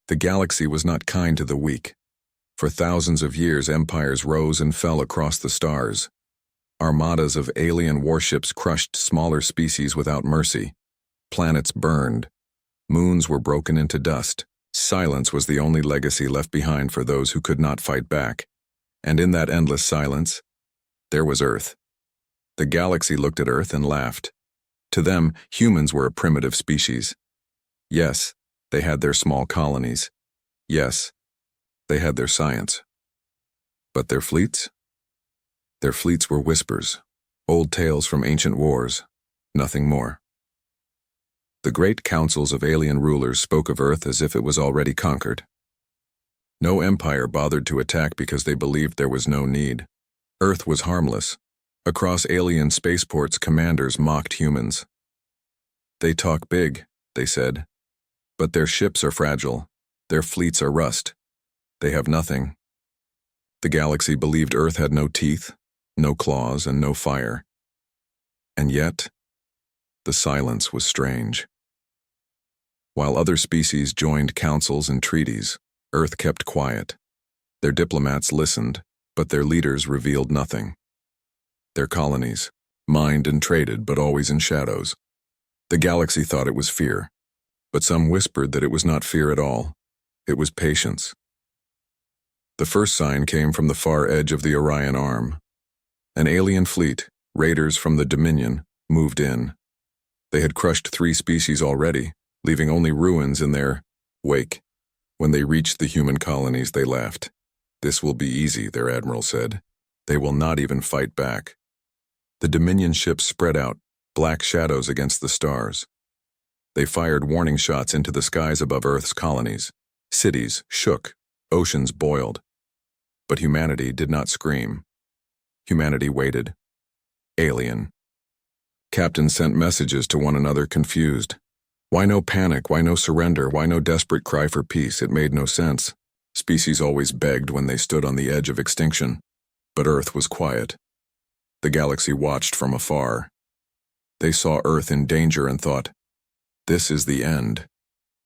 The galaxy was not kind to the weak. For thousands of years, empires rose and fell across the stars. Armadas of alien warships crushed smaller species without mercy. Planets burned. Moons were broken into dust. Silence was the only legacy left behind for those who could not fight back. And in that endless silence, there was Earth. The galaxy looked at Earth and laughed. To them, humans were a primitive species. Yes, they had their small colonies. Yes, they had their science. But their fleets? Their fleets were whispers, old tales from ancient wars, nothing more. The great councils of alien rulers spoke of Earth as if it was already conquered. No empire bothered to attack because they believed there was no need. Earth was harmless. Across alien spaceports, commanders mocked humans. They talk big, they said, but their ships are fragile. Their fleets are rust. They have nothing. The galaxy believed Earth had no teeth, no claws, and no fire. And yet, the silence was strange. While other species joined councils and treaties, Earth kept quiet. Their diplomats listened, but their leaders revealed nothing. Their colonies, mined and traded, but always in shadows. The galaxy thought it was fear, but some whispered that it was not fear at all. It was patience. The first sign came from the far edge of the Orion Arm. An alien fleet, raiders from the Dominion, moved in. They had crushed 3 species already, leaving only ruins in their wake. When they reached the human colonies, they laughed. "This will be easy," their admiral said. "They will not even fight back." The Dominion ships spread out, black shadows against the stars. They fired warning shots into the skies above Earth's colonies. Cities shook, oceans boiled. But humanity did not scream. Humanity waited. Alien. Captains sent messages to one another, confused. Why no panic? Why no surrender? Why no desperate cry for peace? It made no sense. Species always begged when they stood on the edge of extinction. But Earth was quiet. The galaxy watched from afar. They saw Earth in danger and thought, "This is the end.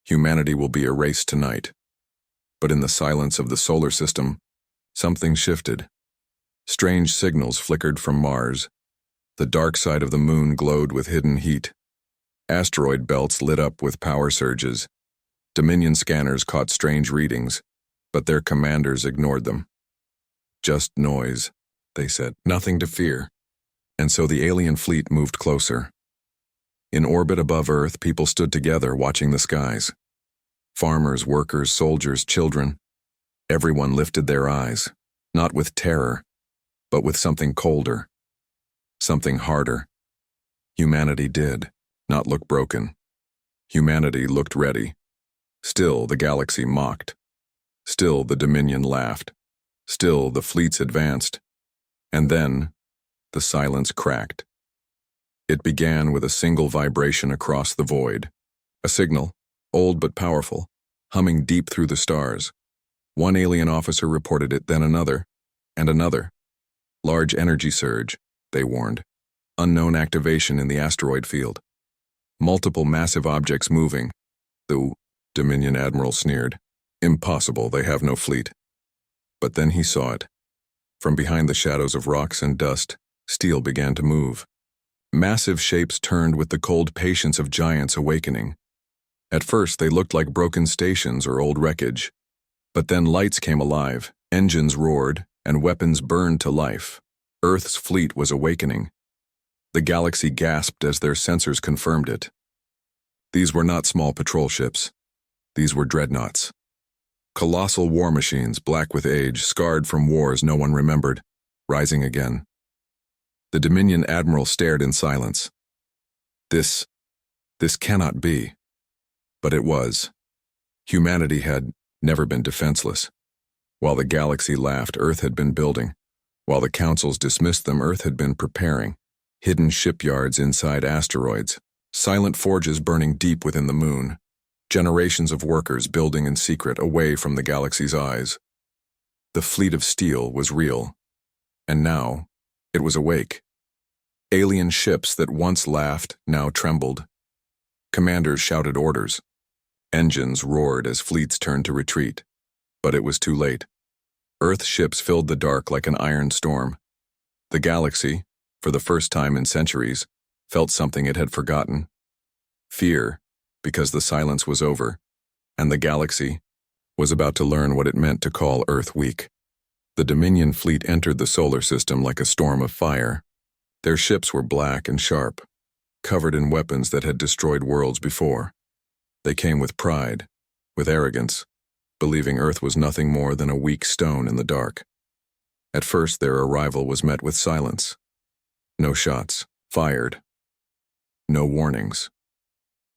Humanity will be erased tonight." But in the silence of the solar system, something shifted. Strange signals flickered from Mars. The dark side of the moon glowed with hidden heat. Asteroid belts lit up with power surges. Dominion scanners caught strange readings, but their commanders ignored them. "Just noise," they said, "nothing to fear." And so the alien fleet moved closer. In orbit above Earth, people stood together watching the skies. Farmers, workers, soldiers, children. Everyone lifted their eyes, not with terror, but with something colder, something harder. Humanity did not look broken. Humanity looked ready. Still the galaxy mocked. Still the Dominion laughed. Still the fleets advanced. And then the silence cracked. It began with a single vibration across the void. A signal, old but powerful, humming deep through the stars. One alien officer reported it, then another, and another. Large energy surge, they warned. Unknown activation in the asteroid field. Multiple massive objects moving. The Dominion admiral sneered. "Impossible, they have no fleet." But then he saw it. From behind the shadows of rocks and dust, steel began to move. Massive shapes turned with the cold patience of giants awakening. At first they looked like broken stations or old wreckage. But then lights came alive, engines roared, and weapons burned to life. Earth's fleet was awakening. The galaxy gasped as their sensors confirmed it. These were not small patrol ships. These were dreadnoughts. Colossal war machines, black with age, scarred from wars no one remembered, rising again. The Dominion admiral stared in silence. This cannot be. But it was. Humanity had never been defenseless. While the galaxy laughed, Earth had been building. While the councils dismissed them, Earth had been preparing. Hidden shipyards inside asteroids. Silent forges burning deep within the moon. Generations of workers building in secret away from the galaxy's eyes. The fleet of steel was real. And now, it was awake. Alien ships that once laughed now trembled. Commanders shouted orders. Engines roared as fleets turned to retreat. But it was too late. Earth ships filled the dark like an iron storm. The galaxy, for the first time in centuries, felt something it had forgotten. Fear, because the silence was over, and the galaxy was about to learn what it meant to call Earth weak. The Dominion fleet entered the solar system like a storm of fire. Their ships were black and sharp, covered in weapons that had destroyed worlds before. They came with pride, with arrogance, believing Earth was nothing more than a weak stone in the dark. At first, their arrival was met with silence. No shots fired. No warnings.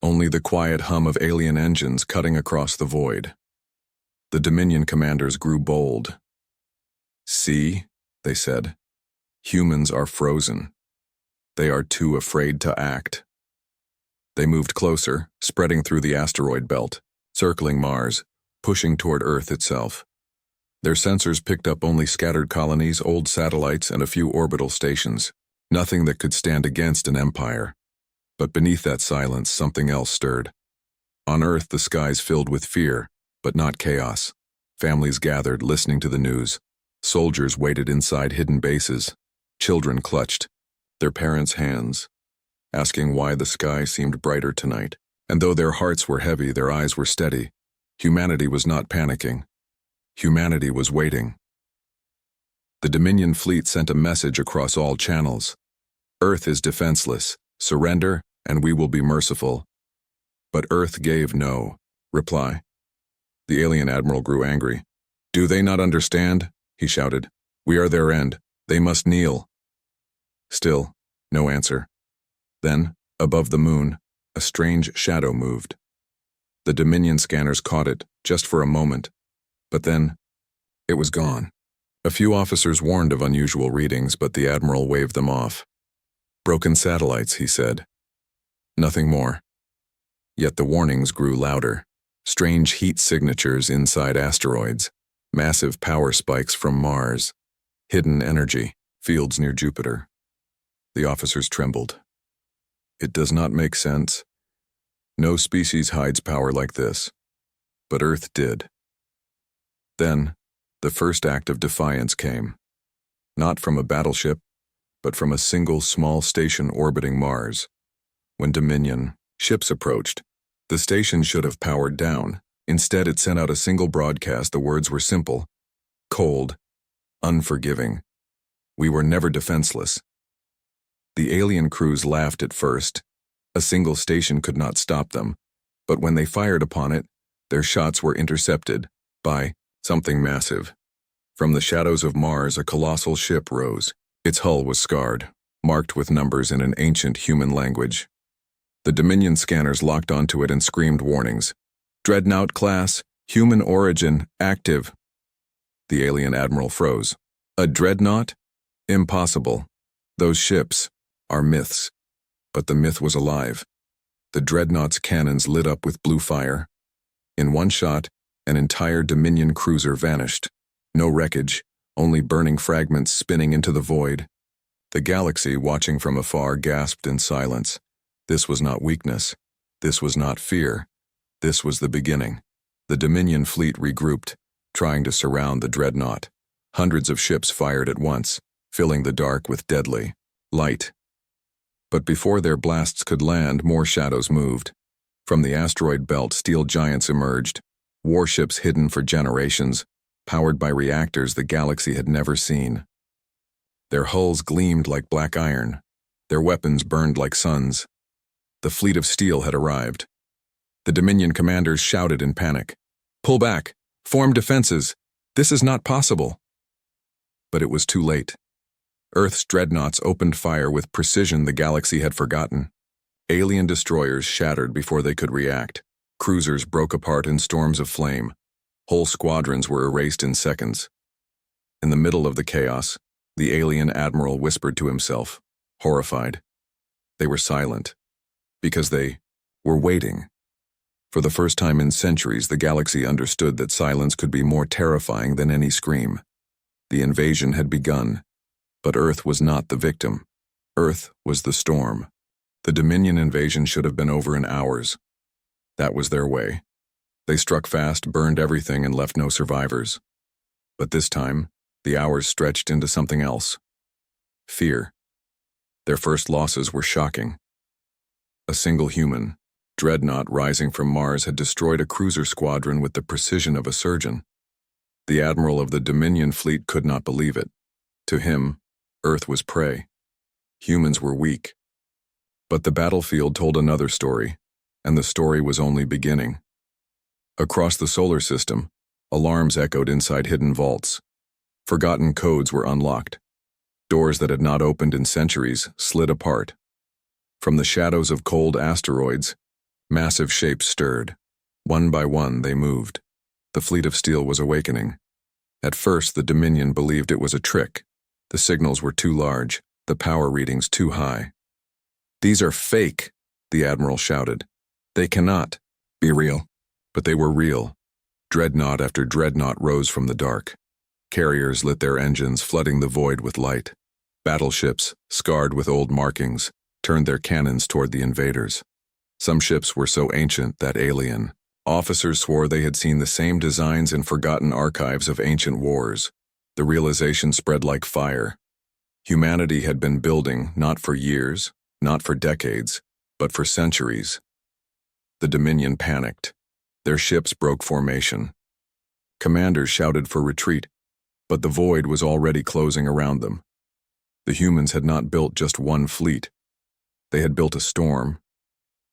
Only the quiet hum of alien engines cutting across the void. The Dominion commanders grew bold. "See," they said, "humans are frozen. They are too afraid to act." They moved closer, spreading through the asteroid belt, circling Mars, pushing toward Earth itself. Their sensors picked up only scattered colonies, old satellites, and a few orbital stations. Nothing that could stand against an empire. But beneath that silence, something else stirred. On Earth, the skies filled with fear, but not chaos. Families gathered, listening to the news. Soldiers waited inside hidden bases. Children clutched their parents' hands, asking why the sky seemed brighter tonight. And though their hearts were heavy, their eyes were steady. Humanity was not panicking. Humanity was waiting. The Dominion fleet sent a message across all channels. Earth is defenseless. Surrender, and we will be merciful. But Earth gave no reply. The alien admiral grew angry. "Do they not understand?" he shouted. "We are their end. They must kneel." Still, no answer. Then, above the moon, a strange shadow moved. The Dominion scanners caught it, just for a moment. But then, it was gone. A few officers warned of unusual readings, but the admiral waved them off. "Broken satellites," he said. Nothing more. Yet the warnings grew louder. Strange heat signatures inside asteroids, massive power spikes from Mars, hidden energy fields near Jupiter. The officers trembled. It does not make sense. No species hides power like this. But Earth did. Then, the first act of defiance came. Not from a battleship, but from a single small station orbiting Mars. When Dominion ships approached, the station should have powered down. Instead, it sent out a single broadcast. The words were simple, cold, unforgiving. "We were never defenseless." The alien crews laughed at first. A single station could not stop them. But when they fired upon it, their shots were intercepted by something massive. From the shadows of Mars, a colossal ship rose. Its hull was scarred, marked with numbers in an ancient human language. The Dominion scanners locked onto it and screamed warnings. "Dreadnought class, human origin, active." The alien admiral froze. "A dreadnought? Impossible. Those ships are myths." But the myth was alive. The dreadnought's cannons lit up with blue fire. In one shot, an entire Dominion cruiser vanished. No wreckage, only burning fragments spinning into the void. The galaxy, watching from afar, gasped in silence. This was not weakness. This was not fear. This was the beginning. The Dominion fleet regrouped, trying to surround the dreadnought. Hundreds of ships fired at once, filling the dark with deadly light. But before their blasts could land, more shadows moved. From the asteroid belt, steel giants emerged, warships hidden for generations, powered by reactors the galaxy had never seen. Their hulls gleamed like black iron. Their weapons burned like suns. The fleet of steel had arrived. The Dominion commanders shouted in panic. "Pull back! Form defenses! This is not possible!" But it was too late. Earth's dreadnoughts opened fire with precision the galaxy had forgotten. Alien destroyers shattered before they could react. Cruisers broke apart in storms of flame. Whole squadrons were erased in seconds. In the middle of the chaos, the alien admiral whispered to himself, horrified. They were silent, because they were waiting. For the first time in centuries, the galaxy understood that silence could be more terrifying than any scream. The invasion had begun, but Earth was not the victim. Earth was the storm. The Dominion invasion should have been over in hours. That was their way. They struck fast, burned everything, and left no survivors. But this time, the hours stretched into something else. Fear. Their first losses were shocking. A single human, dreadnought rising from Mars, had destroyed a cruiser squadron with the precision of a surgeon. The admiral of the Dominion fleet could not believe it. To him, Earth was prey. Humans were weak. But the battlefield told another story, and the story was only beginning. Across the solar system, alarms echoed inside hidden vaults. Forgotten codes were unlocked. Doors that had not opened in centuries slid apart. From the shadows of cold asteroids, massive shapes stirred. One by one, they moved. The fleet of steel was awakening. At first, the Dominion believed it was a trick. The signals were too large, the power readings too high. "These are fake," the admiral shouted. "They cannot be real." But they were real. Dreadnought after dreadnought rose from the dark. Carriers lit their engines, flooding the void with light. Battleships, scarred with old markings, turned their cannons toward the invaders. Some ships were so ancient that alien. Officers swore they had seen the same designs in forgotten archives of ancient wars. The realization spread like fire. Humanity had been building not for years, not for decades, but for centuries. The Dominion panicked. Their ships broke formation. Commanders shouted for retreat, but the void was already closing around them. The humans had not built just one fleet. They had built a storm.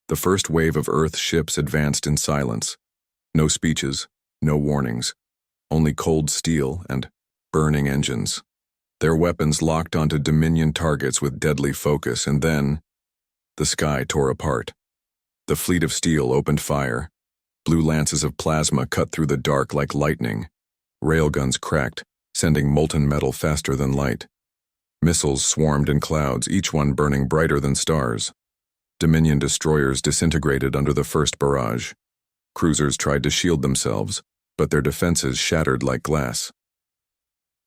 The first wave of Earth ships advanced in silence. No speeches, no warnings, only cold steel and burning engines. Their weapons locked onto Dominion targets with deadly focus, and then the sky tore apart. The fleet of steel opened fire. Blue lances of plasma cut through the dark like lightning. Railguns cracked, sending molten metal faster than light. Missiles swarmed in clouds, each one burning brighter than stars. Dominion destroyers disintegrated under the first barrage. Cruisers tried to shield themselves, but their defenses shattered like glass.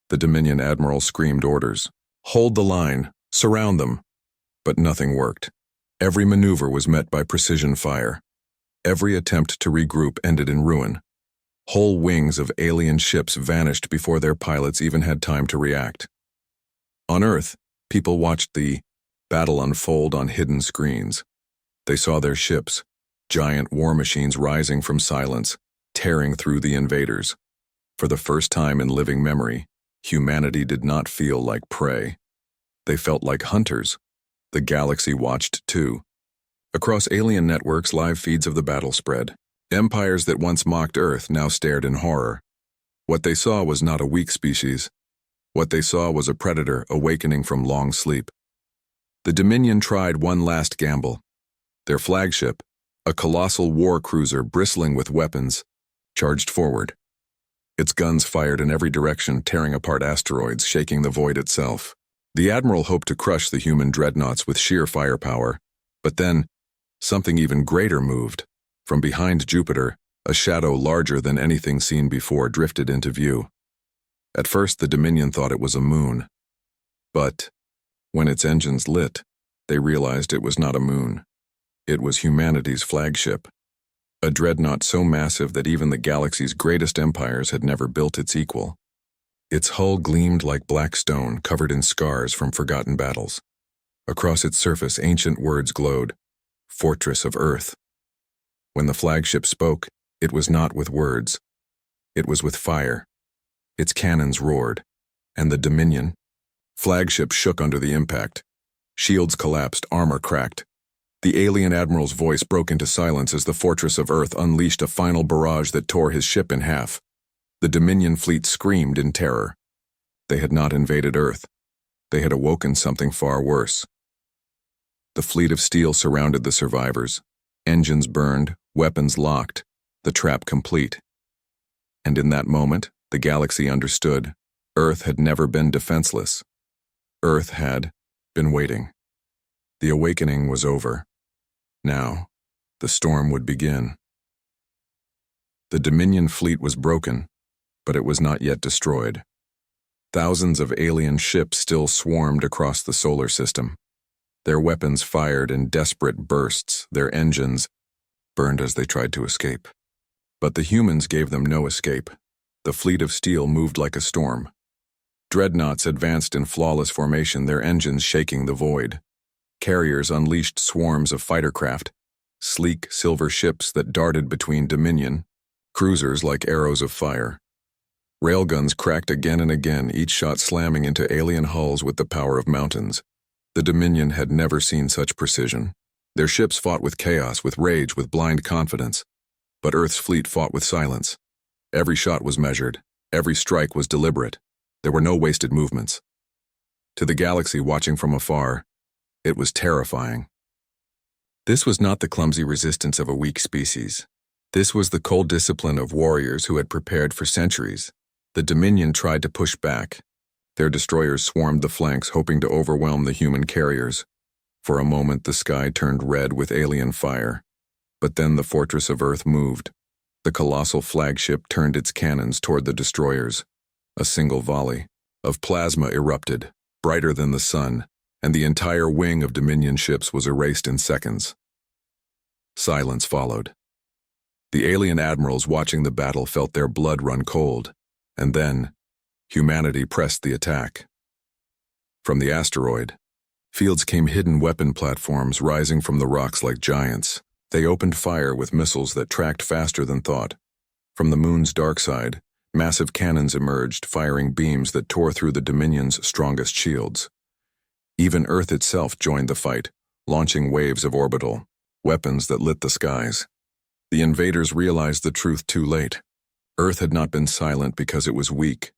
The Dominion admiral screamed orders. "Hold the line, surround them." But nothing worked. Every maneuver was met by precision fire. Every attempt to regroup ended in ruin. Whole wings of alien ships vanished before their pilots even had time to react. On Earth, people watched the battle unfold on hidden screens. They saw their ships, giant war machines rising from silence, tearing through the invaders. For the first time in living memory, humanity did not feel like prey. They felt like hunters. The galaxy watched too. Across alien networks, live feeds of the battle spread. Empires that once mocked Earth now stared in horror. What they saw was not a weak species. What they saw was a predator awakening from long sleep. The Dominion tried one last gamble. Their flagship, a colossal war cruiser bristling with weapons, charged forward. Its guns fired in every direction, tearing apart asteroids, shaking the void itself. The admiral hoped to crush the human dreadnoughts with sheer firepower, but then something even greater moved. From behind Jupiter, a shadow larger than anything seen before drifted into view. At first, the Dominion thought it was a moon. But when its engines lit, they realized it was not a moon. It was humanity's flagship. A dreadnought so massive that even the galaxy's greatest empires had never built its equal. Its hull gleamed like black stone covered in scars from forgotten battles. Across its surface, ancient words glowed. Fortress of Earth. When the flagship spoke, it was not with words. It was with fire. Its cannons roared, and the Dominion flagship shook under the impact. Shields collapsed, armor cracked. The alien admiral's voice broke into silence as the Fortress of Earth unleashed a final barrage that tore his ship in half. The Dominion fleet screamed in terror. They had not invaded Earth. They had awoken something far worse. The fleet of steel surrounded the survivors. Engines burned, weapons locked, the trap complete. And in that moment, the galaxy understood. Earth had never been defenseless. Earth had been waiting. The awakening was over. Now, the storm would begin. The Dominion fleet was broken, but it was not yet destroyed. Thousands of alien ships still swarmed across the solar system. Their weapons fired in desperate bursts, their engines burned as they tried to escape. But the humans gave them no escape. The fleet of steel moved like a storm. Dreadnoughts advanced in flawless formation, their engines shaking the void. Carriers unleashed swarms of fighter craft, sleek silver ships that darted between Dominion, cruisers like arrows of fire. Railguns cracked again and again, each shot slamming into alien hulls with the power of mountains. The Dominion had never seen such precision. Their ships fought with chaos, with rage, with blind confidence. But Earth's fleet fought with silence. Every shot was measured. Every strike was deliberate. There were no wasted movements. To the galaxy watching from afar, it was terrifying. This was not the clumsy resistance of a weak species. This was the cold discipline of warriors who had prepared for centuries. The Dominion tried to push back. Their destroyers swarmed the flanks, hoping to overwhelm the human carriers. For a moment, the sky turned red with alien fire. But then the fortress of Earth moved. The colossal flagship turned its cannons toward the destroyers. A single volley of plasma erupted, brighter than the sun, and the entire wing of Dominion ships was erased in seconds. Silence followed. The alien admirals watching the battle felt their blood run cold, and then humanity pressed the attack. From the asteroid, fields came hidden weapon platforms rising from the rocks like giants. They opened fire with missiles that tracked faster than thought. From the moon's dark side, massive cannons emerged, firing beams that tore through the Dominion's strongest shields. Even Earth itself joined the fight, launching waves of orbital weapons that lit the skies. The invaders realized the truth too late. Earth had not been silent because it was weak.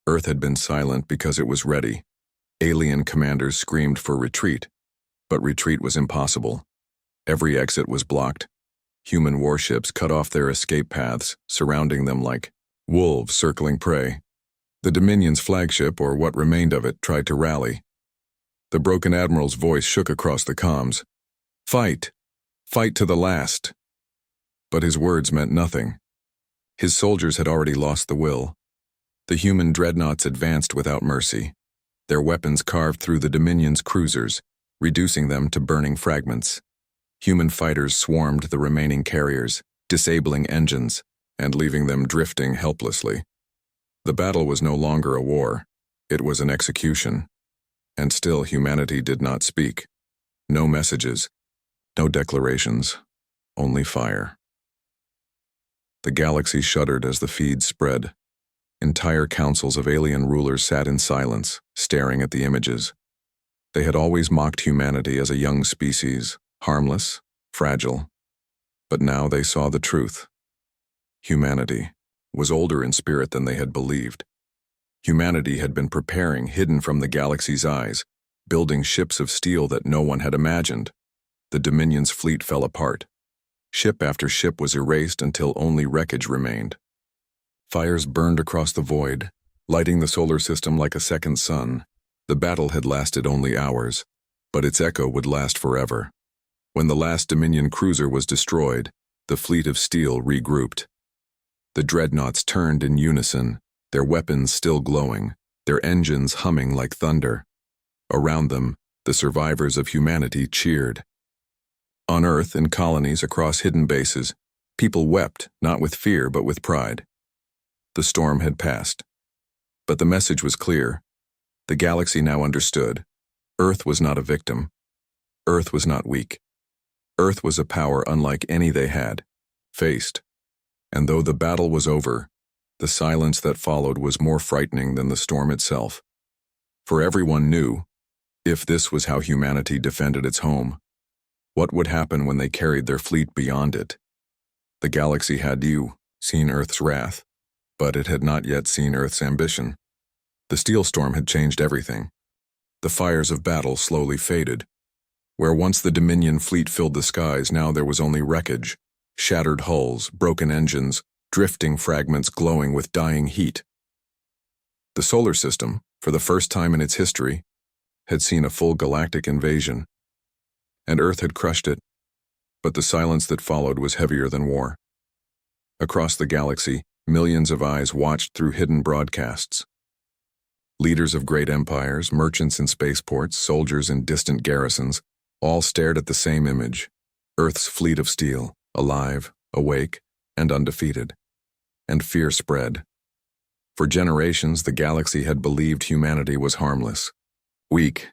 Earth had been silent because it was ready. Alien commanders screamed for retreat, but retreat was impossible. Every exit was blocked. Human warships cut off their escape paths, surrounding them like wolves circling prey. The Dominion's flagship, or what remained of it, tried to rally. The broken admiral's voice shook across the comms. Fight! Fight to the last! But his words meant nothing. His soldiers had already lost the will. The human dreadnoughts advanced without mercy. Their weapons carved through the Dominion's cruisers, reducing them to burning fragments. Human fighters swarmed the remaining carriers, disabling engines, and leaving them drifting helplessly. The battle was no longer a war. It was an execution. And still humanity did not speak. No messages, no declarations, only fire. The galaxy shuddered as the feed spread. Entire councils of alien rulers sat in silence, staring at the images. They had always mocked humanity as a young species, harmless, fragile. But now they saw the truth. Humanity was older in spirit than they had believed. Humanity had been preparing, hidden from the galaxy's eyes, building ships of steel that no one had imagined. The Dominion's fleet fell apart. Ship after ship was erased until only wreckage remained. Fires burned across the void, lighting the solar system like a second sun. The battle had lasted only hours, but its echo would last forever. When the last Dominion cruiser was destroyed, the fleet of steel regrouped. The dreadnoughts turned in unison, their weapons still glowing, their engines humming like thunder. Around them, the survivors of humanity cheered. On Earth, in colonies across hidden bases, people wept, not with fear but with pride. The storm had passed. But the message was clear. The galaxy now understood. Earth was not a victim. Earth was not weak. Earth was a power unlike any they had faced. And though the battle was over, the silence that followed was more frightening than the storm itself. For everyone knew, if this was how humanity defended its home, what would happen when they carried their fleet beyond it? The galaxy had seen Earth's wrath, but it had not yet seen Earth's ambition. The steel storm had changed everything. The fires of battle slowly faded. Where once the Dominion fleet filled the skies, now there was only wreckage, shattered hulls, broken engines, drifting fragments glowing with dying heat. The solar system, for the first time in its history, had seen a full galactic invasion, and Earth had crushed it, but the silence that followed was heavier than war. Across the galaxy, millions of eyes watched through hidden broadcasts. Leaders of great empires, merchants in spaceports, soldiers in distant garrisons, all stared at the same image: Earth's fleet of steel, alive, awake, and undefeated. And fear spread. For generations, the galaxy had believed humanity was harmless. Weak,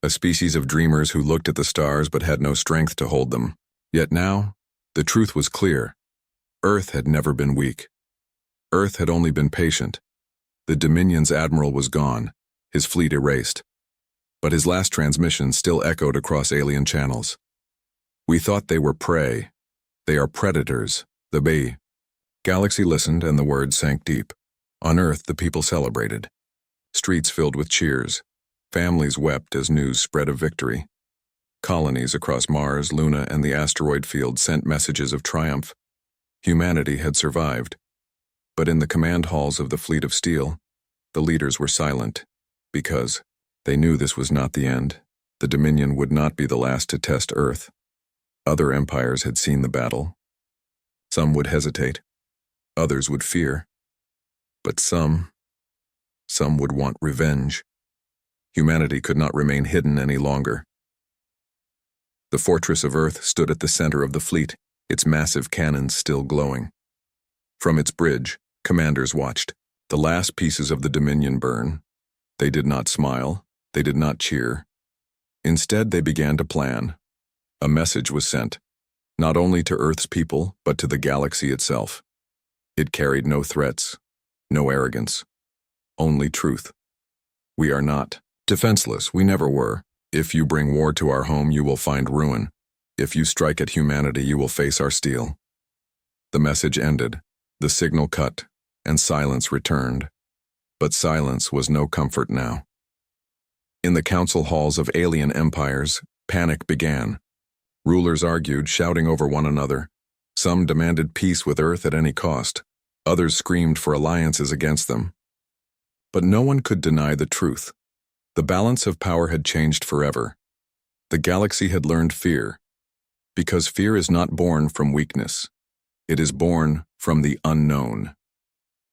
a species of dreamers who looked at the stars but had no strength to hold them. Yet now, the truth was clear. Earth had never been weak. Earth had only been patient. The Dominion's admiral was gone, his fleet erased. But his last transmission still echoed across alien channels. We thought they were prey. They are predators, the bee. Galaxy listened and the words sank deep. On Earth, the people celebrated. Streets filled with cheers. Families wept as news spread of victory. Colonies across Mars, Luna, and the asteroid field sent messages of triumph. Humanity had survived. But in the command halls of the Fleet of Steel, the leaders were silent, because they knew this was not the end. The Dominion would not be the last to test Earth. Other empires had seen the battle. Some would hesitate. Others would fear. But some would want revenge. Humanity could not remain hidden any longer. The fortress of Earth stood at the center of the fleet, its massive cannons still glowing. From its bridge, commanders watched. The last pieces of the Dominion burn. They did not smile. They did not cheer. Instead, they began to plan. A message was sent, not only to Earth's people, but to the galaxy itself. It carried no threats, no arrogance, only truth. We are not defenseless. We never were. If you bring war to our home, you will find ruin. If you strike at humanity, you will face our steel. The message ended, the signal cut, and silence returned. But silence was no comfort now. In the council halls of alien empires, panic began. Rulers argued, shouting over one another. Some demanded peace with Earth at any cost. Others screamed for alliances against them. But no one could deny the truth. The balance of power had changed forever. The galaxy had learned fear. Because fear is not born from weakness. It is born from the unknown.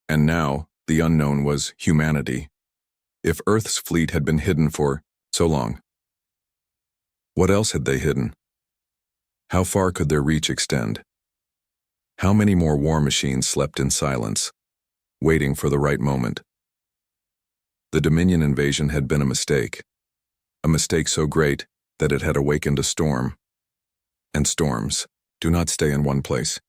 And now, the unknown was humanity. If Earth's fleet had been hidden for so long, what else had they hidden? How far could their reach extend? How many more war machines slept in silence, waiting for the right moment? The Dominion invasion had been a mistake so great that it had awakened a storm. And storms do not stay in one place.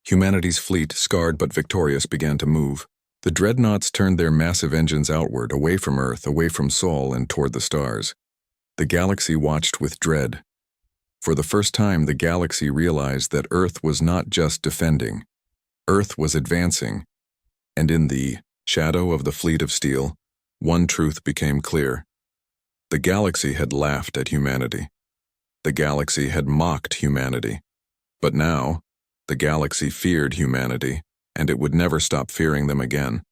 Humanity's fleet, scarred but victorious, began to move. The dreadnoughts turned their massive engines outward, away from Earth, away from Sol, and toward the stars. The galaxy watched with dread. For the first time, the galaxy realized that Earth was not just defending. Earth was advancing. And in the shadow of the Fleet of Steel, one truth became clear. The galaxy had laughed at humanity. The galaxy had mocked humanity. But now, the galaxy feared humanity, and it would never stop fearing them again.